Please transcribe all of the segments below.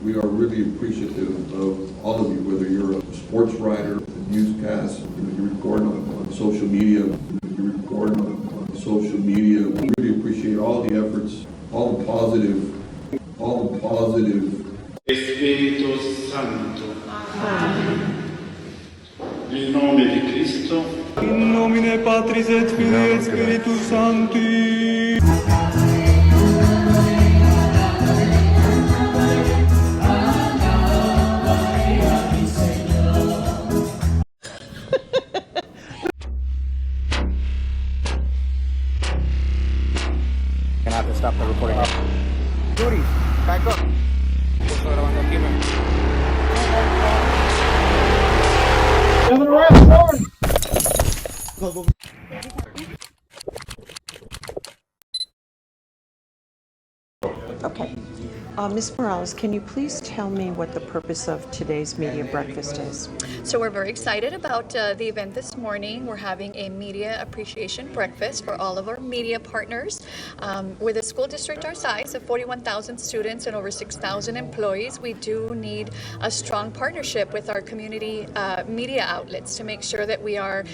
we are really appreciative of all of you, whether you're a sports writer, a newscast, you report on social media, We really appreciate all the efforts, all the positive. Spirito Santo. Amen. Nel nome di Cristo. In nomine Patris et Filii et Spiritus Sancti. Gonna have to stop the recording. Duty, back up. Estoy grabando aquí, man. Another round, forward. Okay. Ms. Morales, can you please tell me what the purpose of today's media breakfast is? So we're very excited about the event this morning. We're having a media appreciation breakfast for all of our media partners. With a school district our size of 41,000 students and over 6,000 employees, we do need a strong partnership with our community media outlets to make sure that we are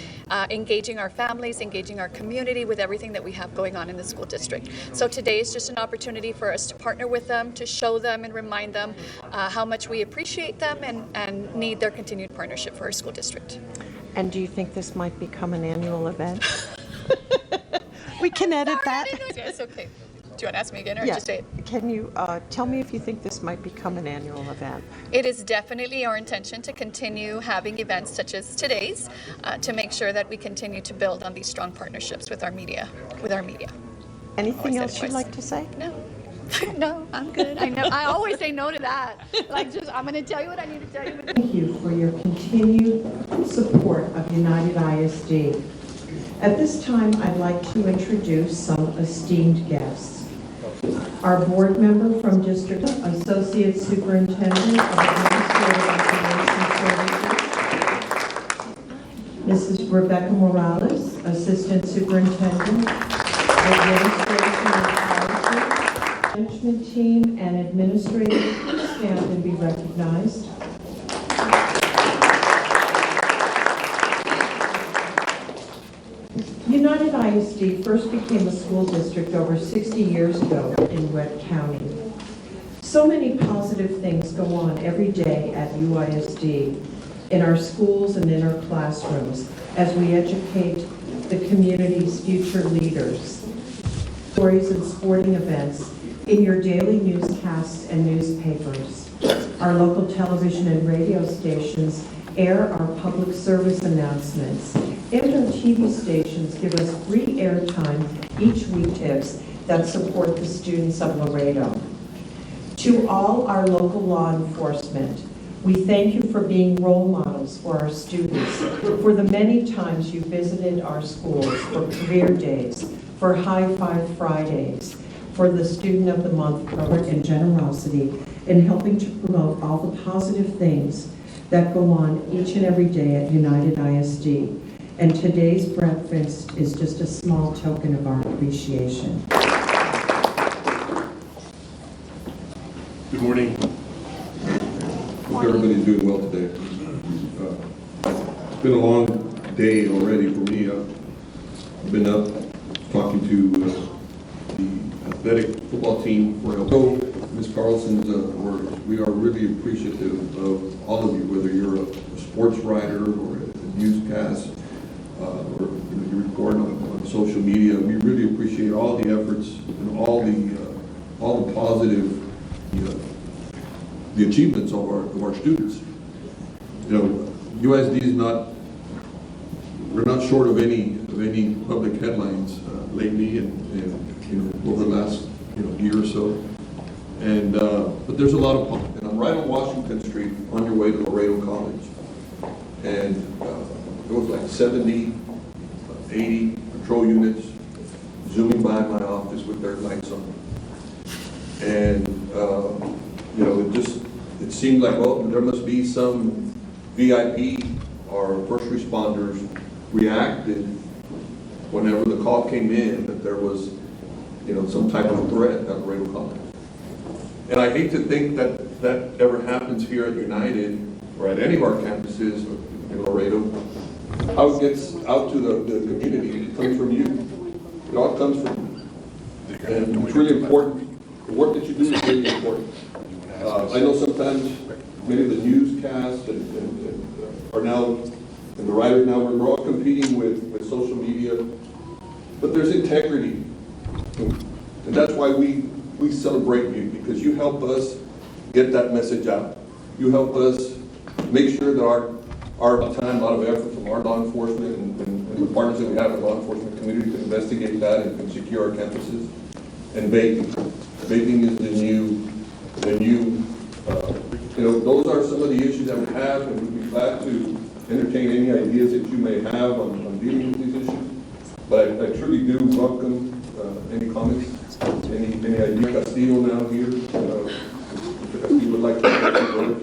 engaging our families, engaging our community with everything that we have going on in the school district. So today is just an opportunity for us to partner with them, to show them and remind them how much we appreciate them and need their continued partnership for our school district. And do you think this might become an annual event? We can edit that. Yes, okay. Do you want to ask me again or Yeah. just say it? Can you tell me if you think this might become an annual event? It is definitely our intention to continue having events such as today's to make sure that we continue to build on these strong partnerships with our media. Anything said else you'd twice. like to say? No. No, I'm good. I know. I always say no to that. I'm going to tell you what I need to tell you. Thank you for your continued support of United ISD. At this time, I'd like to introduce some esteemed guests. Our board member from District, Associate Superintendent of Administrative Information Services, Mrs. Rebecca Morales, Assistant Superintendent, Administration and Policy, Management Team and Administrative, please stand and be recognized. United ISD first became a school district over 60 years ago in Webb County. So many positive things go on every day at UISD, in our schools and in our classrooms, as we educate the community's future leaders. Stories and sporting events in your daily newscasts and newspapers. Our local television and radio stations air our public service announcements, and our TV stations give us free airtime each week tips that support the students of Laredo. To all our local law enforcement, we thank you for being role models for our students, for the many times you visited our schools for career days, for High Five Fridays, for the Student of the Month program, and generosity in helping to promote all the positive things that go on each and every day at United ISD. And today's breakfast is just a small token of our appreciation. Good morning. Hope everybody's doing well today. It's been a long day already for me. I've been up talking to the athletic football team for Ms. Carlson's words. We are really appreciative of all of you, whether you're a sports writer or a newscast or you report on social media. We really appreciate all the efforts and all the positive the achievements of our students. You know, UISD is we're not short of any public headlines lately and over the last year or so. And but there's a lot of fun. And I'm right on Washington Street on your way to Laredo College. And there was like 70, 80 patrol units zooming by my office with their lights on. And it seemed like, well, there must be some VIP or first responders reacted whenever the call came in that there was, some type of threat at Laredo College. And I hate to think that that ever happens here at United or at any of our campuses in Laredo, how it gets out to the community, it comes from you. It all comes from you. And it's really important. The work that you do is really important. I know sometimes many of the newscasts are now, and the writers now, we're all competing with social media, but there's integrity. And that's why we celebrate you, because you help us get that message out. You help us make sure that our time, a lot of effort from our law enforcement and the partners that we have in the law enforcement community to investigate that and secure our campuses. And vaping. Vaping is the new, those are some of the issues that we have, and we'd be glad to entertain any ideas that you may have on dealing with these issues. But I truly do welcome any comments, any ideas. Castillo now here, Mr. Castillo would like to take the word.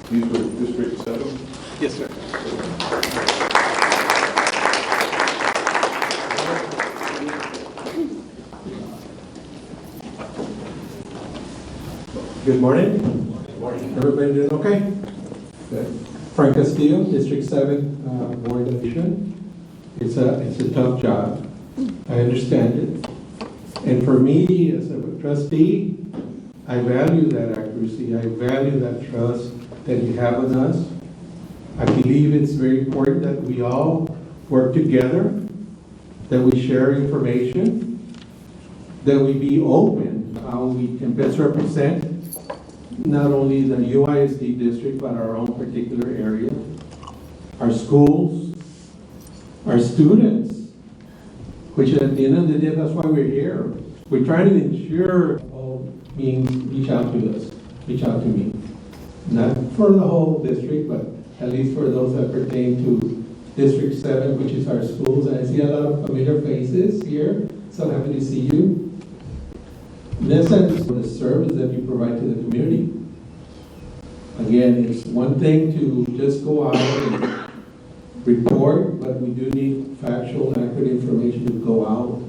He's with District 7. Yes, sir. Good morning. Good morning. Everybody doing okay? Good. Frank Castillo, District 7 Board of Education. It's a tough job. I understand it. And for me, as a trustee, I value that accuracy. I value that trust that you have in us. I believe it's very important that we all work together, that we share information, that we be open how we can best represent not only the UISD district, but our own particular area, our schools, our students, which at the end of the day, that's why we're here. We're trying to ensure all means reach out to us, reach out to me. Not for the whole district, but at least for those that pertain to District 7, which is our schools. And I see a lot of familiar faces here, so happy to see you. In essence, the service that you provide to the community. Again, it's one thing to just go out and report, but we do need factual, accurate information to go out.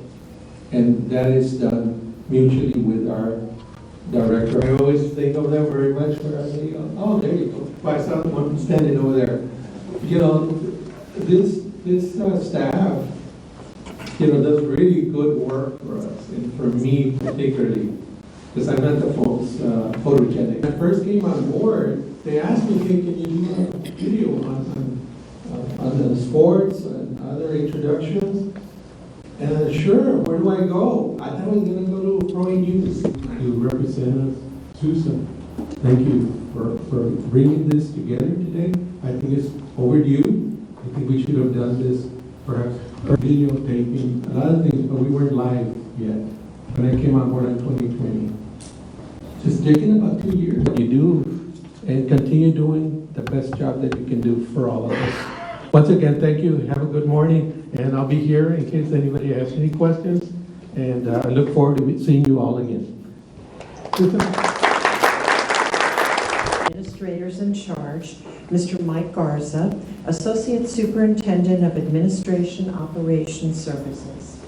And that is done mutually with our director. I always think of them very much where I say, oh, there you go. I saw one standing over there. You know, this staff, does really good work for us, and for me particularly, because I'm not the folks photogenic. When I first came on board, they asked me, hey, can you do a video on the sports and other introductions? And I said, sure, where do I go? I thought I was going to go to Pro News. To Representative Susan, thank you for bringing this together today. I think it's overdue. I think we should have done this perhaps videotaping, a lot of things, but we weren't live yet when I came on board in 2020. Just taking about 2 years. You do and continue doing the best job that you can do for all of us. Once again, thank you. Have a good morning, and I'll be here in case anybody has any questions. And I look forward to seeing you all again. Administrators in charge, Mr. Mike Garza, Associate Superintendent of Administration Operations Services.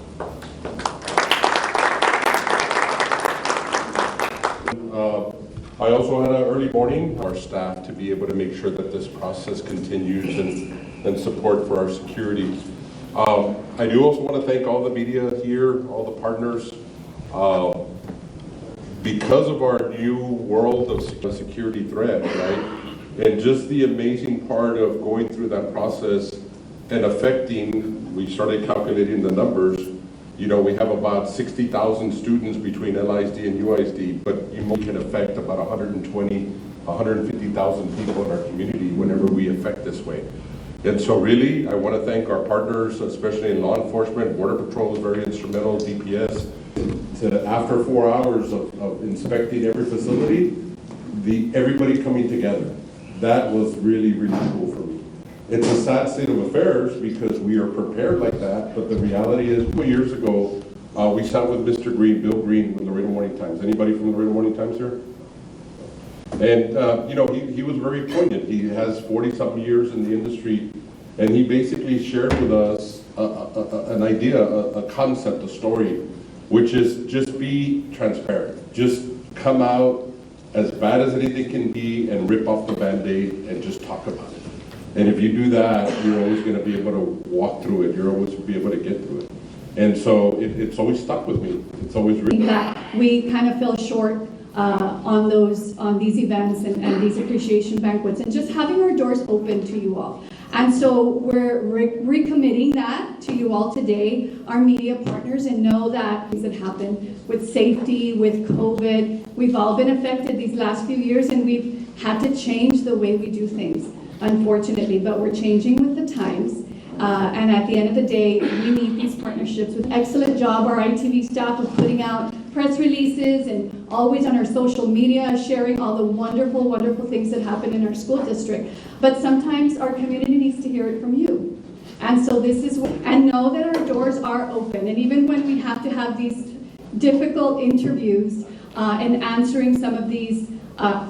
I also had an early morning, our staff, to be able to make sure that this process continues and support for our security. I do also want to thank all the media here, all the partners. Because of our new world of security threat, right? And just the amazing part of going through that process and affecting, we started calculating the numbers. We have about 60,000 students between LISD and UISD, but you can affect about 120, 150,000 people in our community whenever we affect this way. And so really, I want to thank our partners, especially in law enforcement. Border Patrol was very instrumental, DPS. After 4 hours of inspecting every facility, everybody coming together. That was really, really cool for me. It's a sad state of affairs because we are prepared like that, but the reality is 2 years ago, we sat with Mr. Green, Bill Green, with Laredo Morning Times. Anybody from Laredo Morning Times here? And, he was very poignant. He has 40-something years in the industry, and he basically shared with us an idea, a concept, a story, which is just be transparent. Just come out, as bad as anything can be and rip off the Band-Aid and just talk about it. And if you do that, you're always going to be able to walk through it. You're always be able to get through it. And so it's always stuck with me. It's always really that we kind of fell short on these events and these appreciation banquets, and just having our doors open to you all. And so we're recommitting that to you all today, our media partners, and know that things that happen with safety, with COVID, we've all been affected these last few years, and we've had to change the way we do things, unfortunately, but we're changing with the times. And at the end of the day, we need these partnerships. With excellent job, our ITV staff of putting out press releases and always on our social media, sharing all the wonderful, wonderful things that happen in our school district. But sometimes our community needs to hear it from you. And so this is, and know that our doors are open. And even when we have to have these difficult interviews and answering some of these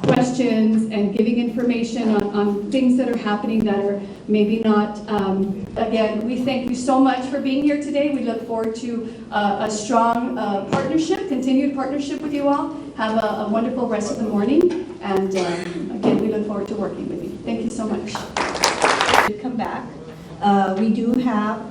questions and giving information on things that are happening that are maybe not, again, we thank you so much for being here today. We look forward to a strong partnership, continued partnership with you all. Have a wonderful rest of the morning. And again, we look forward to working with you. Thank you so much. Come back.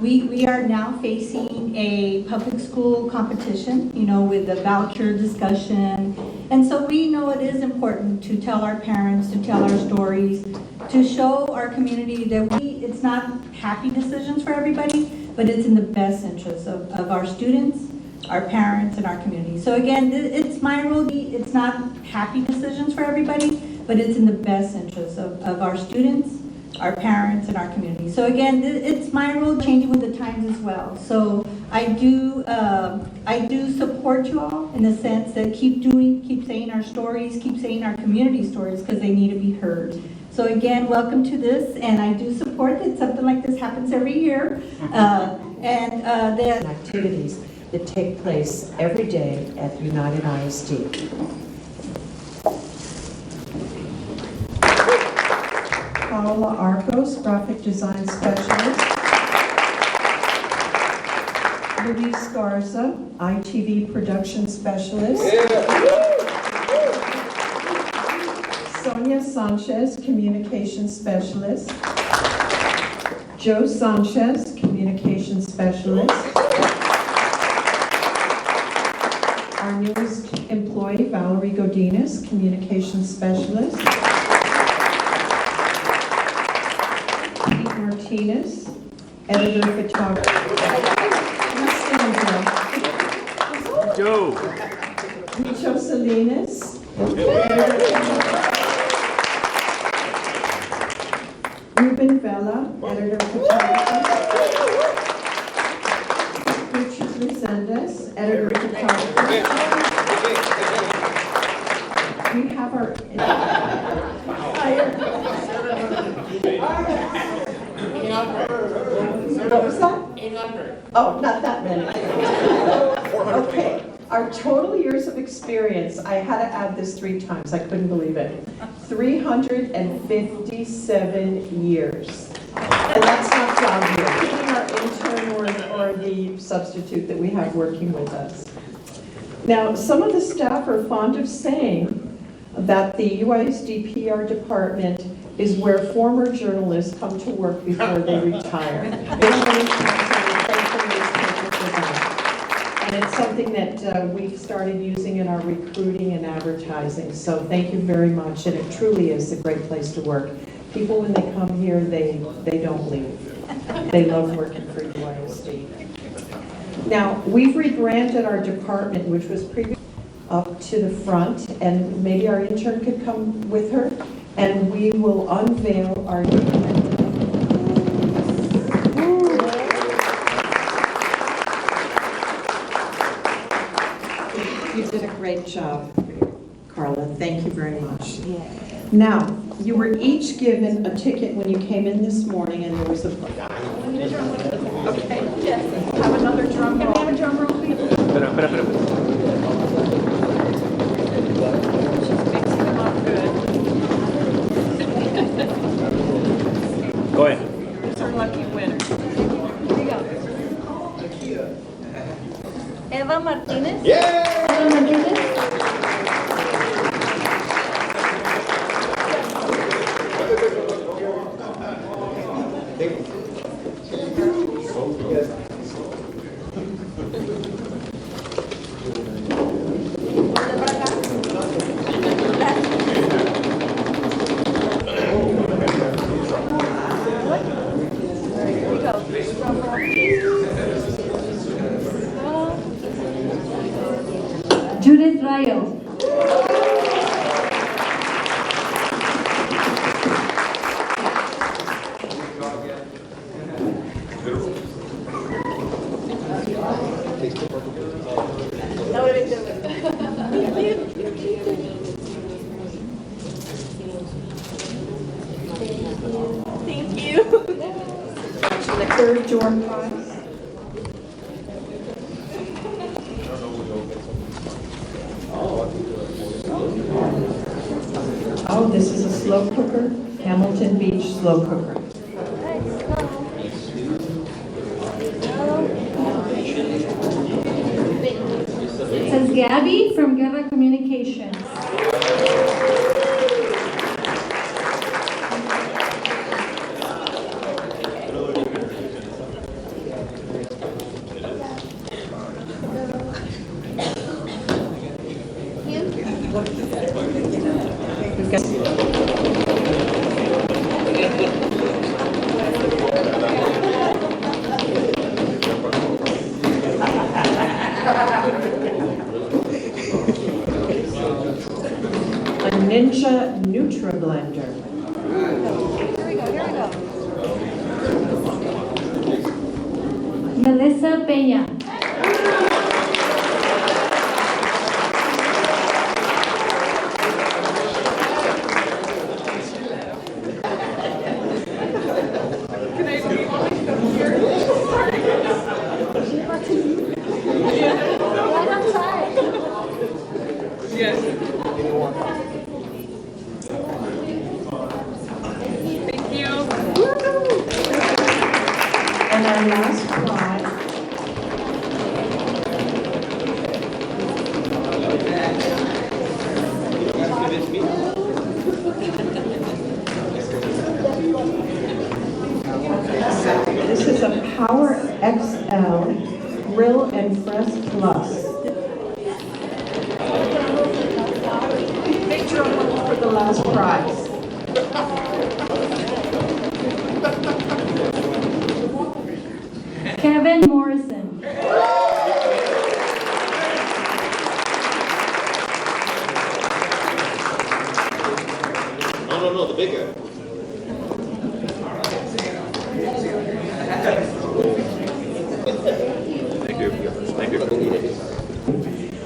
We are now facing a public school competition, with the voucher discussion. And so we know it is important to tell our parents, to tell our stories, to show our community that it's not happy decisions for everybody, but it's in the best interest of our students, our parents, and our community. So again, it's my role. It's not happy decisions for everybody, but it's in the best interest of our students, our parents, and our community. So again, it's my role changing with the times as well. So I do support you all in the sense that keep saying our stories, keep saying our community stories, because they need to be heard. So again, welcome to this, and I do support that something like this happens every year. The activities that take place every day at United ISD. Paola Arcos, Graphic Design Specialist. Luis Garza, ITV Production Specialist. Sonia Sanchez, Communication Specialist. Joe Sanchez, Communication Specialist. Our newest employee, Valerie Godinez, Communication Specialist. Pete Martinez, Editor Photographer. Joe. Micho Salinas, Ruben Vela, Editor Photographer. Richard Resendez, Editor Photographer. We have our what was that? 800. Oh, not that many. Okay. Our total years of experience, I had to add this 3 times. I couldn't believe it. 357 years. And that's not job year, including our intern or the substitute that we have working with us. Now, some of the staff are fond of saying that the UISD PR department is where former journalists come to work before they retire. And it's something that we've started using in our recruiting and advertising. So thank you very much. And it truly is a great place to work. People, when they come here, they don't leave. They love working for UISD. Now, we've rebranded our department, which was previously up to the front, and maybe our intern could come with her, and we will unveil our new You did a great job, Carla. Thank you very much. Now, you were each given a ticket when you came in this morning, and there was a... Okay, yes. Have another drum roll. Can we have a drum roll, please? She's mixing them up good. Go ahead. Here's our lucky winner. Here we go. Eva Martinez. Yeah! Eva Martinez. third door prize. Oh, this is a slow cooker, Hamilton Beach slow cooker. It says Gabby from Guerra Communications. A Ninja NutriBlender. Melissa Peña. And our last prize. This is a Power XL Grill and Press Plus. Picture of one for the last prize. Kevin Morrison. No, the big guy. Thank you. Thank you.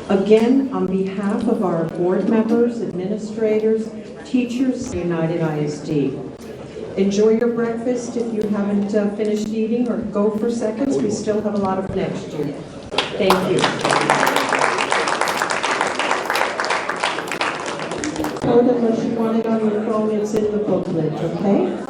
Again, on behalf of our board members, administrators, teachers, United ISD, enjoy your breakfast if you haven't finished eating, or go for seconds. We still have a lot of next year. Thank you. Code, unless you want it on your phone, it's in the booklet, okay?